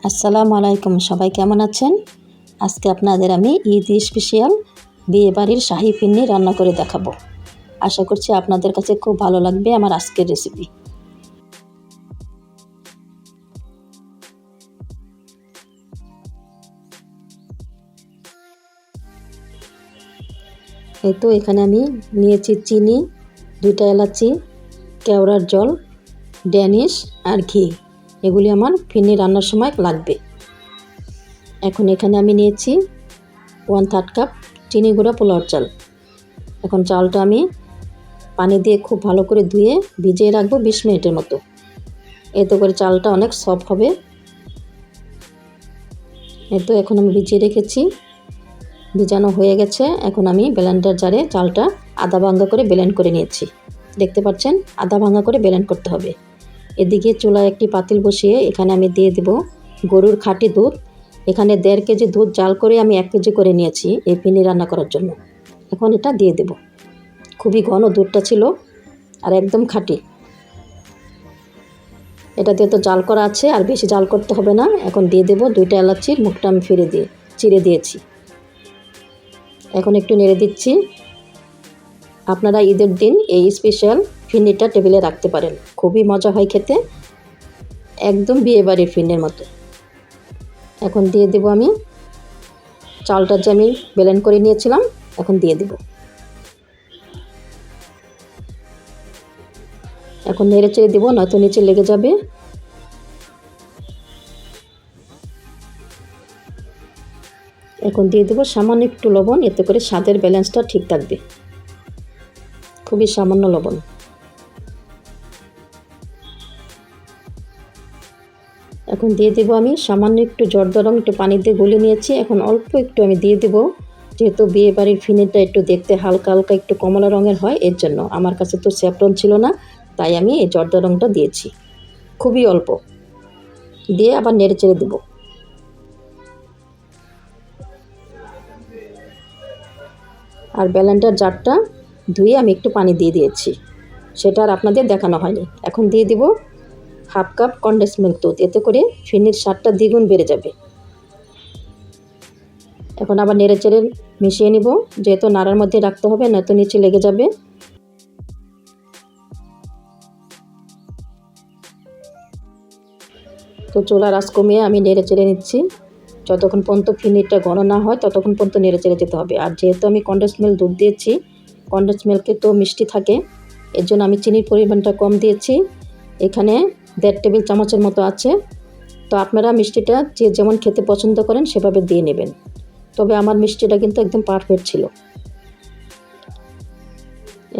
আসসালামু আলাইকুম, সবাই কেমন আছেন? আজকে আপনাদের আমি ঈদ স্পেশাল বিয়েবাড়ির শাহী ফিরনি রান্না করে দেখাবো। আশা করছি আপনাদের কাছে খুব ভালো লাগবে আমার আজকের রেসিপি। এই তো এখানে আমি নিয়েছি চিনি, 2টা এলাচি, কেওড়ার জল, ড্যানিশ আর ঘি। এগুলি আমার ফিরনি রান্নার সময় লাগবে। এখন এখানে আমি নিয়েছি 1/3 কাপ চিনি গুঁড়া পোলাওর চাল। এখন চালটা আমি পানি দিয়ে খুব ভালো করে ধুয়ে ভিজিয়ে রাখবো 20 মিনিটের মতো। এতে করে চালটা অনেক সফট হবে। এই তো এখন আমি ভিজিয়ে রেখেছি, ভিজানো হয়ে গেছে। এখন আমি ব্লেন্ডার জারে চালটা আধা ভাঙা করে ব্লেন্ড করে নিয়েছি। দেখতে পাচ্ছেন, আধা ভাঙা করে ব্লেন্ড করতে হবে। এদিকে চুলায় একটি পাতিল বসিয়ে এখানে আমি দিয়ে দেব গরুর খাঁটি দুধ। এখানে 1.5 কেজি দুধ জাল করে আমি 1 কেজি করে নিয়েছি এই ফিরনি রান্না করার জন্য। এখন এটা দিয়ে দেব। খুবই ঘন দুধটা ছিল আর একদম খাঁটি। এটা দিয়ে তো জাল করা আছে, আর বেশি জাল করতে হবে না। এখন দিয়ে দেব 2টা এলাচির মুখটা আমি চিড়ে দিয়েছি। এখন একটু নেড়ে দিচ্ছি। আপনারা ঈদের দিন এই স্পেশাল ফিরনিটা টেবিলে রাখতে পারেন, খুবই মজা হয় খেতে, একদম বিয়েবাড়ির ফিরনির মতো। এখন দিয়ে দেব আমি চালটা যে আমি ব্লেন্ড করে নিয়েছিলাম, এখন দিয়ে দেব। এখন নেড়ে চেড়ে দেবো, নয়তো নিচে লেগে যাবে। এখন দিয়ে দেবো সামান্য একটু লবণ, এতে করে স্বাদের ব্যালেন্সটা ঠিক থাকবে। খুবই সামান্য লবণ। এখন দিয়ে দেবো আমি সামান্য একটু জর্দা রং, একটু পানি দিয়ে গুলে নিয়েছি। এখন অল্প একটু আমি দিয়ে দেবো, যেহেতু বিয়ে বাড়ির ফিরনিটা একটু দেখতে হালকা হালকা একটু কমলা রঙের হয়, এর জন্য আমার কাছে তো স্যাফরন ছিল না, তাই আমি এই জর্দা রংটা দিয়েছি। খুবই অল্প দিয়ে আবার নেড়ে চেড়ে দেবো। আর ব্লেন্ডার জারটা ধুয়ে আমি একটু পানি দিয়ে দিয়েছি, সেটা আর আপনাদের দেখানো হয়নি। এখন দিয়ে দিব 1/2 কাপ কনডেন্স মিল্ক দুধ, এতে করে ফিরনির স্বাদটা দ্বিগুণ বেড়ে যাবে। এখন আবার নেড়ে চেড়ে মিশিয়ে নিব, যেহেতু নাড়ার মধ্যে রাখতে হবে, নয়তো নিচে লেগে যাবে। তো চুলার আঁচ কমিয়ে আমি নেড়ে চেড়ে নিচ্ছি। যতক্ষণ পর্যন্ত ফিরনিটা ঘন না হয় ততক্ষণ পর্যন্ত নেড়ে চেড়ে যেতে হবে। আর যেহেতু আমি কনডেন্স মিল্ক দুধ দিয়েছি, কনডেন্স মিল্কে তো মিষ্টি থাকে, এর জন্য আমি চিনির পরিমাণটা কম দিয়েছি। এখানে 1.5 টেবিল চামচের মতো আছে। তো আপনারা মিষ্টিটা যে যেমন খেতে পছন্দ করেন সেভাবে দিয়ে নেবেন। তবে আমার মিষ্টিটা কিন্তু একদম পারফেক্ট ছিল।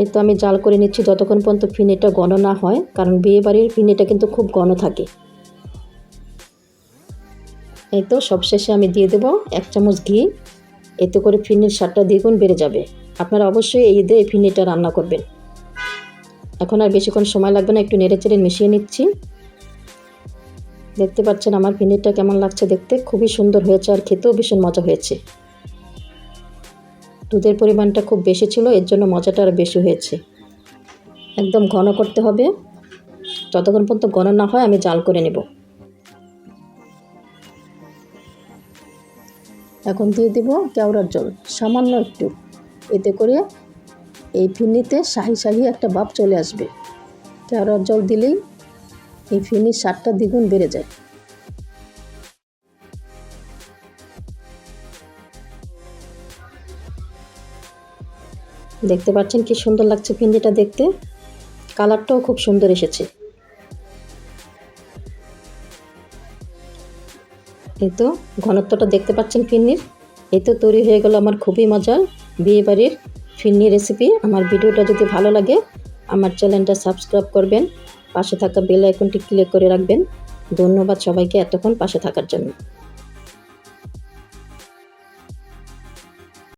এই তো আমি জাল করে নিচ্ছি যতক্ষণ পর্যন্ত ফিরনিটা ঘন না হয়, কারণ বিয়েবাড়ির ফিরনিটা কিন্তু খুব ঘন থাকে। এই তো সবশেষে আমি দিয়ে দেব 1 চামচ ঘি, এতে করে ফিরনির স্বাদটা দ্বিগুণ বেড়ে যাবে। আপনারা অবশ্যই এই ঈদে এই ফিরনিটা রান্না করবেন। এখন আর বেশিক্ষণ সময় লাগবে না, একটু নেড়ে চেড়ে মিশিয়ে নিচ্ছি। দেখতে পাচ্ছেন আমার ফিরনিটা কেমন লাগছে দেখতে, খুবই সুন্দর হয়েছে আর খেতেও ভীষণ মজা হয়েছে। দুধের পরিমাণটা খুব বেশি ছিল, এর জন্য মজাটা আরও বেশি হয়েছে। একদম ঘন করতে হবে, যতক্ষণ পর্যন্ত ঘন না হয় আমি জাল করে নেব। এখন দিয়ে দেব কেওড়ার জল সামান্য একটু, এতে করে এই ফিরনিতে শাহি শাহি একটা ভাব চলে আসবে। কেওড়ার জল দিলেই এই ফিরনির স্বাদটা দ্বিগুণ বেড়ে যায়। দেখতে পাচ্ছেন কি সুন্দর লাগছে ফিরনিটা দেখতে, কালারটাও খুব সুন্দর এসেছে। এই তো ঘনত্বটা দেখতে পাচ্ছেন ফিরনির। এই তো তৈরি হয়ে গেল আমার খুবই মজার বিয়েবাড়ির ফিরনি রেসিপি। আমার ভিডিওটা যদি ভালো লাগে আমার চ্যানেলটা সাবস্ক্রাইব করবেন, পাশে থাকা বেল আইকনটি ক্লিক করে রাখবেন। ধন্যবাদ সবাইকে এতক্ষণ পাশে থাকার জন্য।